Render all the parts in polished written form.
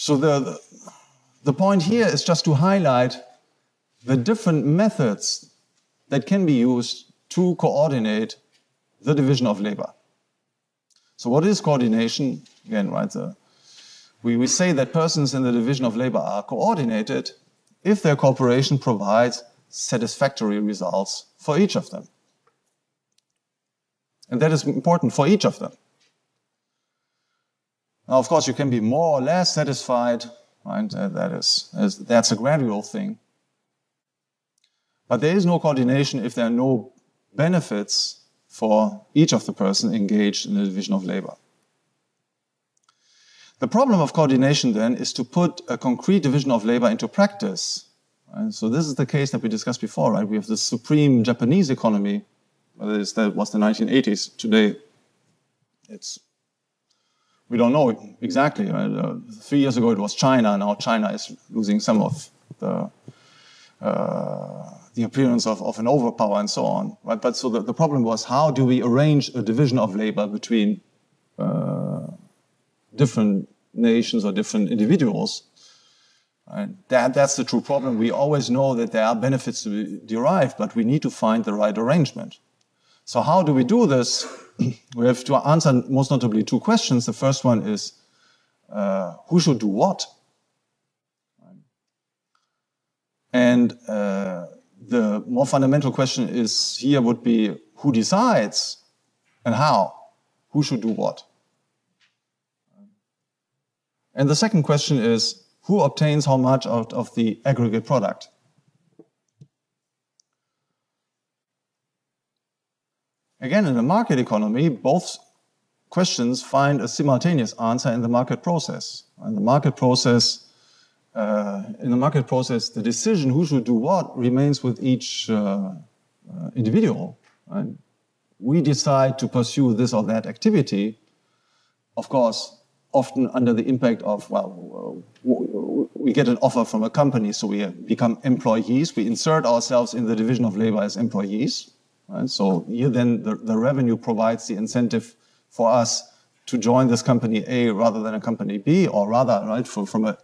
So the point here is just to highlight the different methods that can be used to coordinate the division of labor. So what is coordination? Again, right, we say that persons in the division of labor are coordinated if their cooperation provides satisfactory results for each of them. And that is important for each of them. Now, of course, you can be more or less satisfied, right? That's a gradual thing. But there is no coordination if there are no benefits for each of the persons engaged in the division of labor. The problem of coordination then is to put a concrete division of labor into practice. Right? So this is the case that we discussed before, right? We have the supreme Japanese economy. That was the 1980s. Today, we don't know exactly. Right? 3 years ago it was China. Now China is losing some of the appearance of an overpower and so on. Right? But so the problem was, how do we arrange a division of labor between different nations or different individuals? Right? That's the true problem. We always know that there are benefits to be derived, but we need to find the right arrangement. So how do we do this? We have to answer most notably two questions. The first one is, who should do what? And the more fundamental question is here would be, who decides and how? Who should do what? And the second question is, who obtains how much out of the aggregate product? Again, in a market economy, both questions find a simultaneous answer in the market process. In the market process, the decision who should do what remains with each individual. Right? We decide to pursue this or that activity, of course, often under the impact of, well, we get an offer from a company, so we become employees. We insert ourselves in the division of labor as employees. Right? So here then the revenue provides the incentive for us to join this company A rather than a company B, or rather, right, from a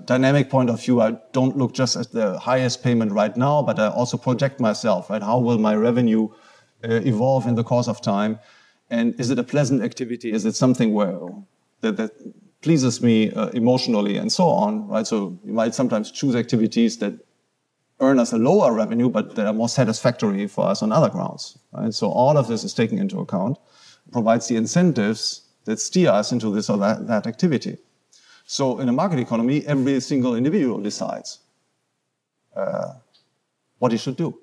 dynamic point of view, I don't look just at the highest payment right now, but I also project myself, right? How will my revenue evolve in the course of time? And is it a pleasant activity? Is it something that pleases me emotionally and so on, right? So you might sometimes choose activities that earn us a lower revenue, but that are more satisfactory for us on other grounds, right? So all of this is taken into account, provides the incentives that steer us into this or that activity. So in a market economy, every single individual decides what he should do.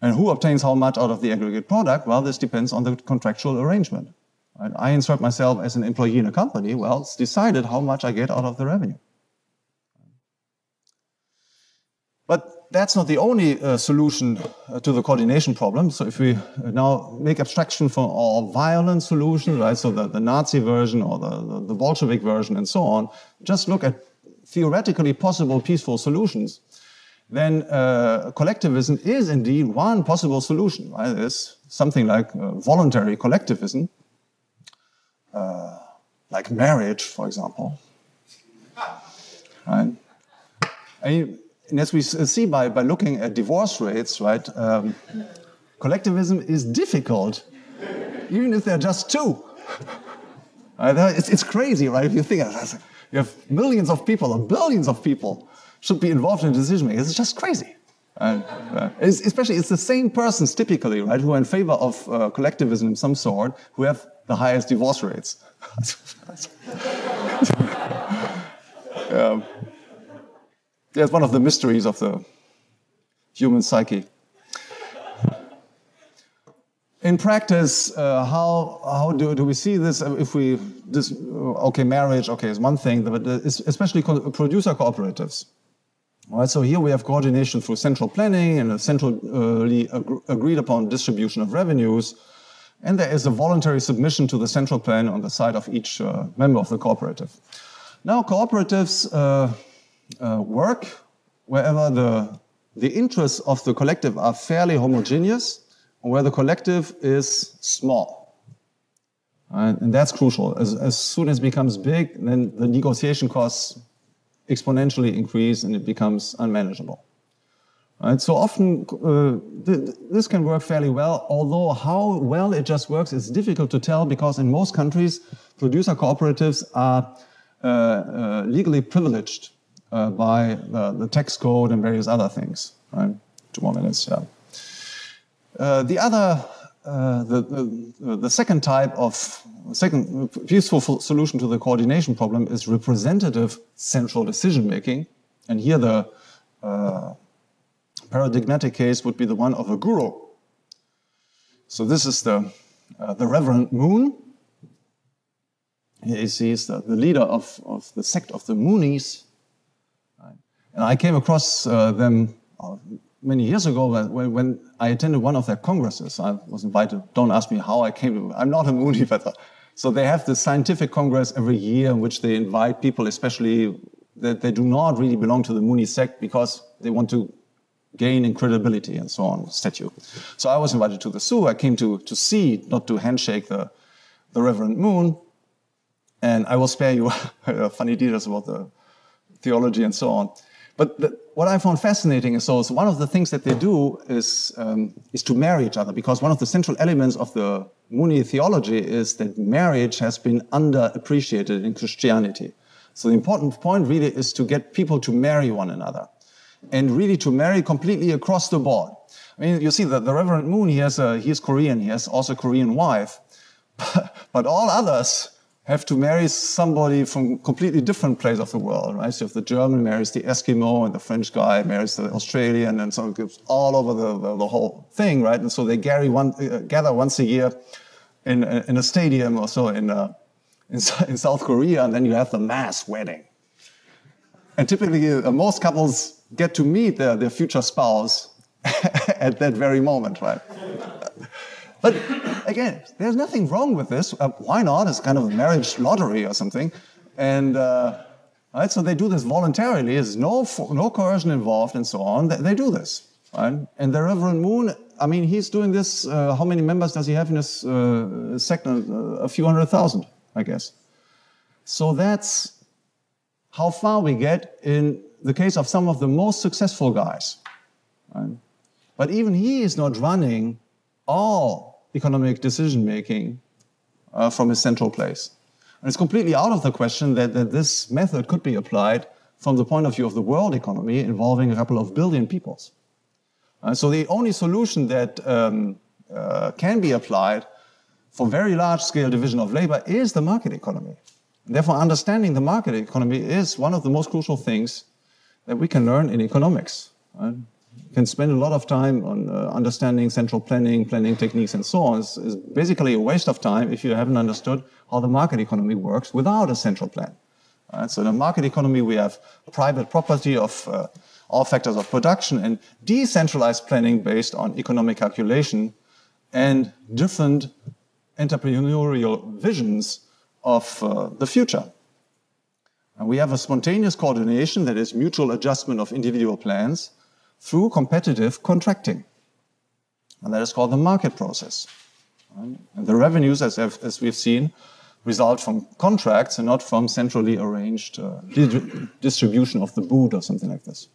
And who obtains how much out of the aggregate product? Well, this depends on the contractual arrangement. Right? I insert myself as an employee in a company. Well, it's decided how much I get out of the revenue. But that's not the only solution to the coordination problem. So if we now make abstraction from all violent solutions, right? So the Nazi version or the Bolshevik version and so on, just look at theoretically possible peaceful solutions, then collectivism is indeed one possible solution, right? There's something like voluntary collectivism, like marriage, for example. Right? And as we see by looking at divorce rates, right, collectivism is difficult, even if there are just two. It's crazy, right? If you think you have millions of people or billions of people should be involved in decision making. It's just crazy. Especially, it's the same persons typically, right, who are in favor of collectivism of some sort, who have the highest divorce rates. That's one of the mysteries of the human psyche. In practice, how do we see this? Okay, marriage, okay, is one thing, but especially producer cooperatives. All right, so here we have coordination through central planning and a centrally agreed upon distribution of revenues, and there is a voluntary submission to the central plan on the side of each member of the cooperative. Now, cooperatives work wherever the interests of the collective are fairly homogeneous, or where the collective is small. Right? And that's crucial. As soon as it becomes big, then the negotiation costs exponentially increase and it becomes unmanageable. Right? So often this can work fairly well, although how well it just works is difficult to tell because in most countries, producer cooperatives are legally privileged by the tax code and various other things. Right? 2 more minutes, yeah. The second type of useful solution to the coordination problem is representative central decision making. And here the paradigmatic case would be the one of a guru. So this is the Reverend Moon. Here he sees the leader of the sect of the Moonies. And I came across them many years ago when I attended one of their congresses. I was invited. Don't ask me how I came to it. I'm not a Mooney, but so they have this scientific congress every year in which they invite people, especially that they do not really belong to the Mooney sect because they want to gain in credibility and so on, statue. So I was invited to the zoo. I came to see, not to handshake the Reverend Moon. And I will spare you funny details about the theology and so on. But what I found fascinating is so one of the things that they do is to marry each other, because one of the central elements of the Mooney theology is that marriage has been underappreciated in Christianity. So the important point really is to get people to marry one another, and really to marry completely across the board. I mean, you see that the Reverend Moon, he's Korean, he has also a Korean wife, but all others have to marry somebody from a completely different place of the world, right? So if the German marries the Eskimo and the French guy marries the Australian, and so it goes all over the whole thing, right? And so they gather once a year in a stadium or so in South Korea, and then you have the mass wedding. And typically, most couples get to meet their future spouse at that very moment, right? But again, there's nothing wrong with this. Why not? It's kind of a marriage lottery or something. And right, so they do this voluntarily. There's no coercion involved and so on. They do this. Right? And the Reverend Moon, I mean, he's doing this. How many members does he have in his sect? A few 100,000, I guess. So that's how far we get in the case of some of the most successful guys. Right? But even he is not running all economic decision-making from his central place. And it's completely out of the question that this method could be applied from the point of view of the world economy involving a couple of billion peoples. So the only solution that can be applied for very large-scale division of labor is the market economy. And therefore, understanding the market economy is one of the most crucial things that we can learn in economics. Right? You can spend a lot of time on understanding central planning techniques and so on. It's basically a waste of time if you haven't understood how the market economy works without a central plan. So in the market economy, we have private property of all factors of production and decentralized planning based on economic calculation and different entrepreneurial visions of the future. And we have a spontaneous coordination, that is mutual adjustment of individual plans, through competitive contracting. And that is called the market process. Right? And the revenues, as we've seen, result from contracts and not from centrally arranged distribution of the boot or something like this.